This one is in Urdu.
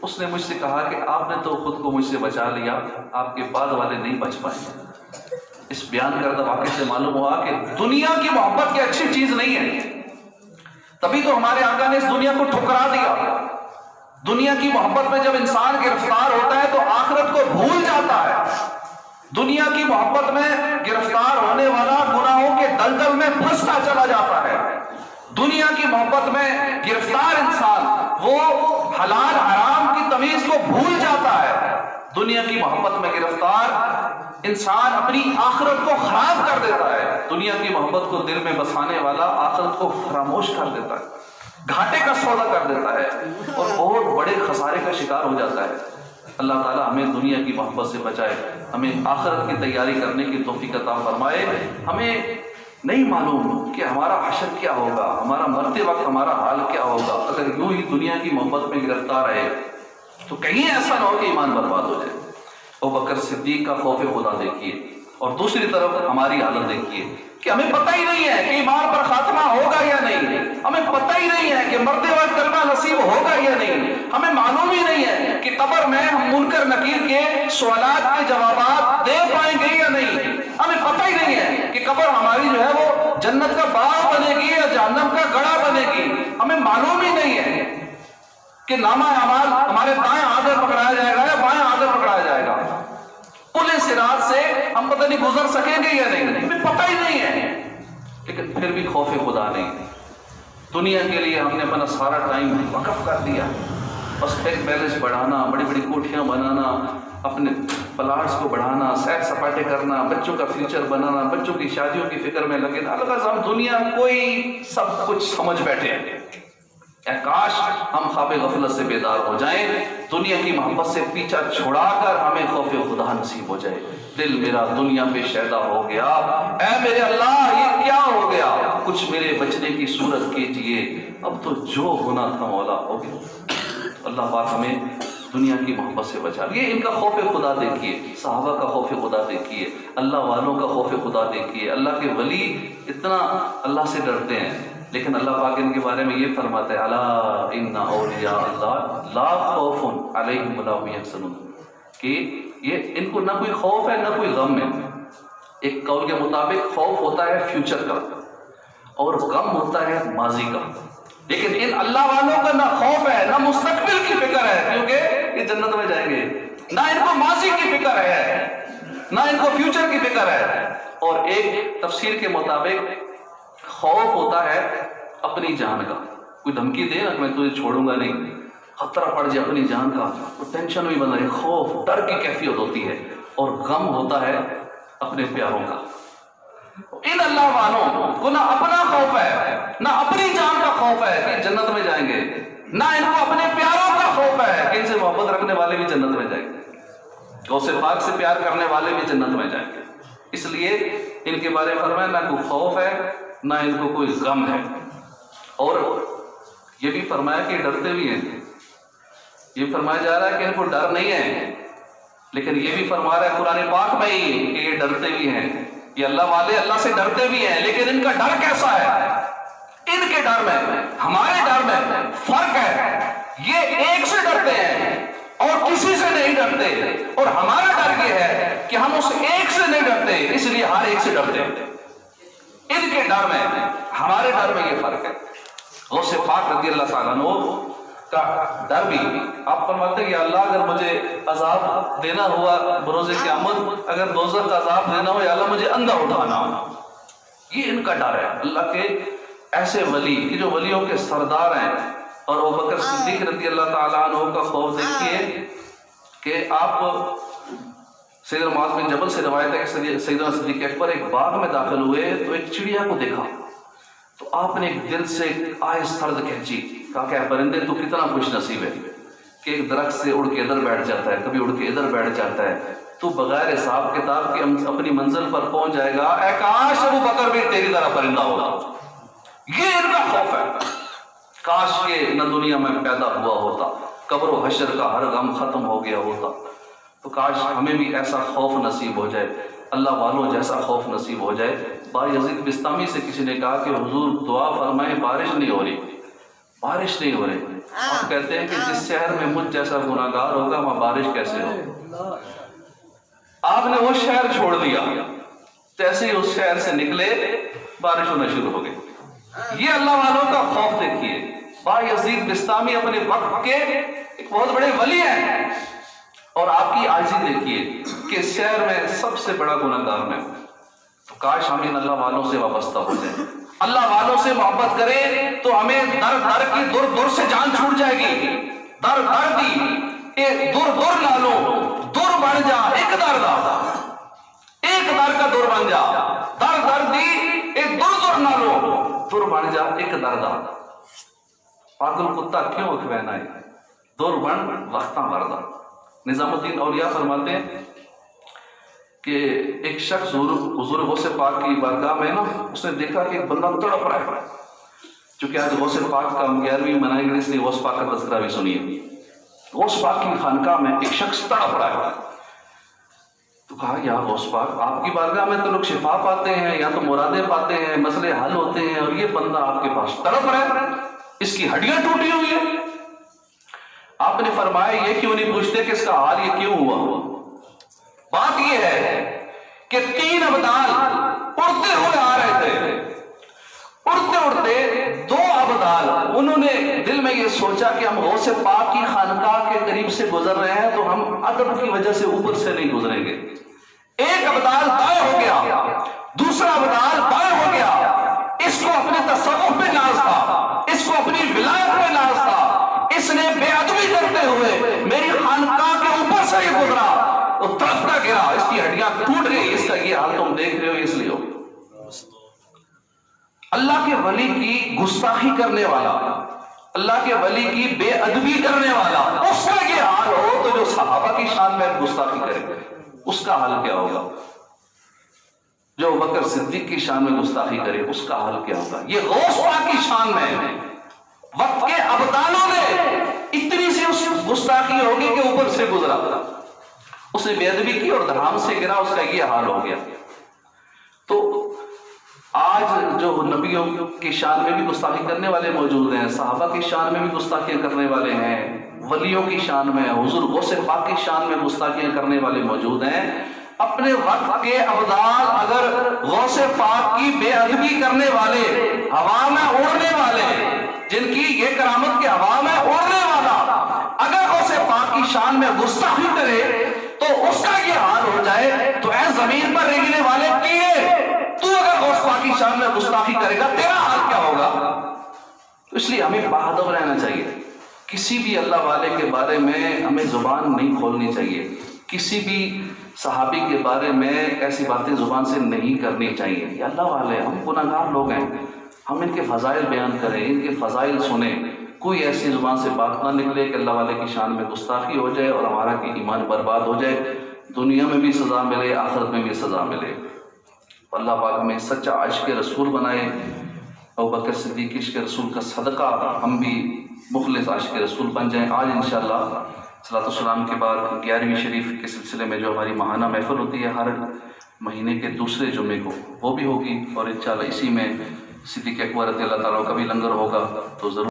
اس نے مجھ سے کہا کہ آپ نے تو خود کو مجھ سے بچا لیا، آپ کے بعد والے نہیں بچ پائے۔ اس بیان کردہ واقعے سے معلوم ہوا کہ دنیا کی محبت کی اچھی چیز نہیں ہے، تبھی تو ہمارے آقا نے اس دنیا کو ٹھکرا دیا۔ دنیا کی محبت میں جب انسان گرفتار ہوتا ہے تو آخرت کو بھول جاتا ہے۔ دنیا کی محبت میں گرفتار ہونے والا گناہوں کے دلدل میں پھنستا چلا جاتا ہے۔ دنیا کی محبت میں گرفتار انسان وہ حلال حرام کی تمیز کو بھول جاتا ہے۔ دنیا کی محبت میں گرفتار انسان اپنی آخرت کو خراب کر دیتا ہے۔ دنیا کی محبت کو دل میں بسانے والا آخرت کو فراموش کر دیتا ہے، گھاٹے کا سودا کر دیتا ہے اور بہت بڑے خسارے کا شکار ہو جاتا ہے۔ اللہ تعالیٰ ہمیں دنیا کی محبت سے بچائے، ہمیں آخرت کی تیاری کرنے کی توفیق عطا فرمائے۔ ہمیں نہیں معلوم کہ ہمارا حشر کیا ہوگا، ہمارا مرتے وقت ہمارا حال کیا ہوگا۔ اگر یوں ہی دنیا کی محبت میں گرفتار رہے تو کہیں ایسا نہ ہو کہ ایمان برباد ہو جائے۔ ابوبکر صدیق کا خوف خدا دیکھیے، اور دوسری طرف ہماری حالت دیکھیے کہ ہمیں پتہ ہی نہیں ہے کہ ایمان پر خاتمہ ہوگا یا نہیں، ہمیں پتہ ہی نہیں ہے کہ مرتے وقت کلمہ نصیب ہوگا یا نہیں، ہمیں معلوم ہی نہیں ہے کہ قبر میں ہم منکر نکیر کے سوالات کے جوابات دے پائیں گے یا نہیں، ہمیں پتہ ہی نہیں ہے کہ قبر ہماری جو ہے وہ جنت کا باغ بنے گی یا جہنم کا گڑھا بنے گی، ہمیں معلوم ہی نہیں ہے کہ نامہ اعمال ہمارے دائیں ہاتھ میں پکڑایا جائے گا یا بائیں ہاتھ میں پکڑایا جائے گا، پل صراط سے ہم پتہ نہیں گزر سکیں گے یا نہیں، ہمیں پتہ ہی نہیں ہے۔ لیکن پھر بھی خوف خدا نہیں، دنیا کے لیے ہم نے اپنا سارا ٹائم وقف کر دیا، بس بینک بیلنس بڑھانا، بڑی بڑی کوٹھیاں بنانا، اپنے پلاٹس کو بڑھانا، سیر سپاٹے کرنا، بچوں کا فیوچر بنانا، بچوں کی شادیوں کی فکر میں لگے، الغرض ہم دنیا کوئی سب کچھ سمجھ بیٹھے ہیں۔ اے کاش ہم خواب غفلت سے بیدار ہو جائیں، دنیا کی محبت سے پیچھا چھڑا کر ہمیں خوف خدا نصیب ہو جائے۔ دل میرا دنیا پہ شیدا ہو گیا، اے میرے اللہ یہ کیا ہو گیا، کچھ میرے بچنے کی صورت کیجئے، اب تو جو ہونا تھا مولا ہو گیا۔ اللہ پاک ہمیں دنیا کی محبت سے بچا۔ یہ ان کا خوف خدا دیکھیے، صحابہ کا خوف خدا دیکھیے، اللہ والوں کا خوف خدا دیکھیے۔ اللہ کے ولی اتنا اللہ سے ڈرتے ہیں، لیکن اللہ پاک ان کے بارے میں یہ فرماتا ہے الا ان اولیاء اللہ لا خوف علیہم ولا هم یحزنون، کہ یہ ان کو نہ کوئی خوف ہے نہ کوئی غم ہے۔ ایک قول کے مطابق خوف ہوتا ہے فیوچر کا اور غم ہوتا ہے ماضی کا، لیکن ان اللہ والوں کا نہ خوف ہے نہ مستقبل کی فکر ہے، کیونکہ یہ جنت میں جائیں گے، نہ ان کو ماضی کی فکر ہے نہ ان کو فیوچر کی فکر ہے۔ اور ایک تفسیر کے مطابق خوف ہوتا ہے اپنی جان کا، کوئی دھمکی دے نا میں تجھے چھوڑوں گا نہیں، خطرہ پڑ جائے اپنی جان کا تو ٹینشن بھی بنا ہے، خوف ڈر کی کیفیت ہوتی ہے۔ اور غم ہوتا ہے اپنے پیاروں کا۔ ان اللہ والوں کو نہ اپنا خوف ہے نہ اپنی جان کا خوف ہے کہ جنت میں جائیں گے، نہ ان کو اپنے پیاروں کا خوف ہے کہ ان سے محبت رکھنے والے بھی جنت میں جائیں گے، غوث پاک سے پیار کرنے والے بھی جنت میں جائیں گے۔ اس لیے ان کے بارے میں فرمایا نہ کوئی خوف ہے نہ ان کو کوئی غم ہے۔ اور یہ بھی فرمایا کہ ڈرتے بھی ہیں، یہ فرمایا جا رہا ہے کہ ان کو ڈر نہیں ہے، لیکن یہ بھی فرما رہا ہے قرآن پاک میں ہی کہ یہ ڈرتے بھی ہیں، یہ اللہ والے اللہ سے ڈرتے بھی ہیں، لیکن ان کا ڈر کیسا ہے؟ ان کے ڈر میں ہمارے ڈر میں فرق ہے، یہ ایک سے ڈرتے ہیں اور کسی سے نہیں ڈرتے، اور ہمارا ڈر یہ ہے کہ ہم اس ایک سے نہیں ڈرتے، اس لیے ہر ایک سے ڈرتے ہیں۔ ان کے ڈر میں ہمارے ڈر میں یہ فرق ہے۔ غوث پاک رضی اللہ تعالیٰ عنہ کا ڈر بھی آپ فرماتے ہیں کہ اللہ اگر مجھے عذاب دینا ہوا بروز قیامت، اگر دوزخ کا عذاب دینا ہو یا اللہ مجھے اندھا اٹھانا ہو، یہ ان کا ڈر ہے۔ اللہ کے ایسے ولی کہ جو ولیوں کے سردار ہیں، اور ابوبکر صدیق رضی اللہ تعالیٰ عنہ کا خوف دیکھیے کہ آپ سیدنا معاذ بن جبل سے روایت ہے کہ سیدنا صدیق اکبر ایک باغ میں داخل ہوئے تو ایک چڑیا کو دیکھا، تو آپ نے ایک دل سے آہ سرد کھینچی، کہا کہ پرندے تو کتنا خوش نصیب ہے کہ ایک درخت سے اڑ کے ادھر بیٹھ جاتا ہے، کبھی اڑ کے ادھر بیٹھ جاتا ہے، تو بغیر حساب کتاب کے اپنی منزل پر پہنچ جائے گا، اے کاش ابو بکر بھی تیری طرح پرندہ ہوگا۔ یہ ان کا خوف ہے، کاش کہ نہ دنیا میں پیدا ہوا ہوتا، قبر و حشر کا ہر غم ختم ہو گیا ہوتا، تو کاش ہمیں بھی ایسا خوف نصیب ہو جائے، اللہ والوں جیسا خوف نصیب ہو جائے۔ بایزید بستامی سے کسی نے کہا کہ حضور دعا فرمائے بارش نہیں ہو رہی، بارش نہیں ہو رہی. آپ کہتے ہیں کہ جس شہر میں مجھ جیسا گناہگار ہوگا وہاں بارش کیسے ہو. آپ نے وہ شہر چھوڑ دیا, جیسے ہی اس شہر سے نکلے بارش ہونا شروع ہو گئی. یہ اللہ والوں کا خوف دیکھیے. با یزید بستامی اپنے وقت کے ایک بہت بڑے ولی ہیں, اور آپ کی عاجزی دیکھیے کہ اس شہر میں سب سے بڑا گناہگار میں. تو کاش ہم ان اللہ والوں سے وابستہ ہو جائیں, اللہ والوں سے محبت کریں تو ہمیں در در کی دور دور سے جان چھوٹ جائے گی. در در دی دور دور نہ لو, دور بن جا ایک در دا, ایک در کا دور بن جا. در در دی دور دور نہ لو, دور بن جا ایک در دا. پاگل کتا کیوں اکھوینا ہے, دور بن وقتاں مردا. نظام الدین اولیاء فرماتے ہیں کہ ایک شخص حضور غوث پاک کی بارگاہ میں نا, اس نے دیکھا کہ ایک بندہ تڑپ رہا ہے. چونکہ آج غوث پاک کا 11ویں منائی گئی, اس لیے غوث پاک کا تذکرہ بھی سنیے. غوث پاک کی خانقاہ میں ایک شخص تڑپ رہا ہے. تو کہا یا غوث پاک, آپ کی بارگاہ میں تو لوگ شفا پاتے ہیں یا تو مرادیں پاتے ہیں, مسئلے حل ہوتے ہیں, اور یہ بندہ آپ کے پاس تڑپ رہا ہے, اس کی ہڈیاں ٹوٹی ہوئی ہیں. آپ نے فرمایا یہ کیوں نہیں پوچھتے کہ اس کا حال یہ کیوں ہوا. بات یہ ہے کہ 3 ابدال اڑتے ہوئے آ رہے تھے. اڑتے اڑتے 2 ابدال, انہوں نے دل میں یہ سوچا کہ ہم غوث پاک کی خانقاہ کے قریب سے گزر رہے ہیں تو ہم ادب کی وجہ سے اوپر سے نہیں گزریں گے. ایک ابدال دائیں ہو گیا, دوسرا ابدال بائیں ہو گیا. اس کو اپنے تصوف پہ ناز تھا, اس کو اپنی ولایت پہ ناز تھا. اس نے بے ادبی کرتے ہوئے میری خانقاہ کے اوپر سے ہی گزرا, وہ تڑپتا گرا, اس کی ہڈیاں ٹوٹ گئی. اس کا یہ حال تم دیکھ رہے ہو اس لیے ہو. اللہ کے ولی کی گستاخی کرنے والا, اللہ کے ولی کی بے ادبی کرنے والا, اس کا یہ حال ہو تو جو صحابہ کی شان میں گستاخی کرے اس کا حال کیا ہوگا. جو بکر صدیق کی شان میں گستاخی کرے اس کا حال کیا ہوگا. یہ غوث پاک کی شان میں وقت کے ابدالوں نے اتنی سی اس گستاخی ہوگی کہ اوپر سے گزرا, اس نے بے ادبی کی اور دھرام سے گرا, اس کا یہ حال ہو گیا. تو آج جو نبیوں کی شان میں بھی گستاخی کرنے والے موجود ہیں, صحابہ کی شان میں بھی گستاخیاں کرنے والے ہیں, ولیوں کی شان میں, حضور غوث پاک کی شان میں گستاخیاں کرنے والے موجود ہیں. اپنے وقت کے ابدال اگر غوث پاک کی بے ادبی کرنے والے, ہوا میں اڑنے والے, جن کی یہ کرامت کے ہوا میں اڑنے والا اگر غوث پاک کی شان میں گستاخی کرے تو اس کا یہ حال ہو جائے تو اے زمین پر رہنے والے کیے, تو اگر غوث پاک کی شان میں گستاخی کرے گا تیرا حال کیا ہوگا. تو اس لیے ہمیں باادب رہنا چاہیے. کسی بھی اللہ والے کے بارے میں ہمیں زبان نہیں کھولنی چاہیے. کسی بھی صحابی کے بارے میں ایسی باتیں زبان سے نہیں کرنی چاہیے. یہ اللہ والے, ہم گناہگار لوگ ہیں, ہم ان کے فضائل بیان کریں, ان کے فضائل سنیں. کوئی ایسی زبان سے بات نہ نکلے کہ اللہ والے کی شان میں گستاخی ہو جائے اور ہمارا کہ ایمان برباد ہو جائے, دنیا میں بھی سزا ملے, آخرت میں بھی سزا ملے. اللہ پاک میں سچا عاشق رسول بنائے. ابوبکر صدیق عشق رسول کا صدقہ ہم بھی مخلص عاشق رسول بن جائیں. آج انشاءاللہ صلاۃ والسلام کے بعد 11ویں شریف کے سلسلے میں جو ہماری ماہانہ محفل ہوتی ہے ہر مہینے کے دوسرے جمعے کو, وہ بھی ہوگی, اور انشاءاللہ اسی میں صدیق اکبر رضی اللہ تعالیٰ کا بھی لنگر ہوگا. تو ضرور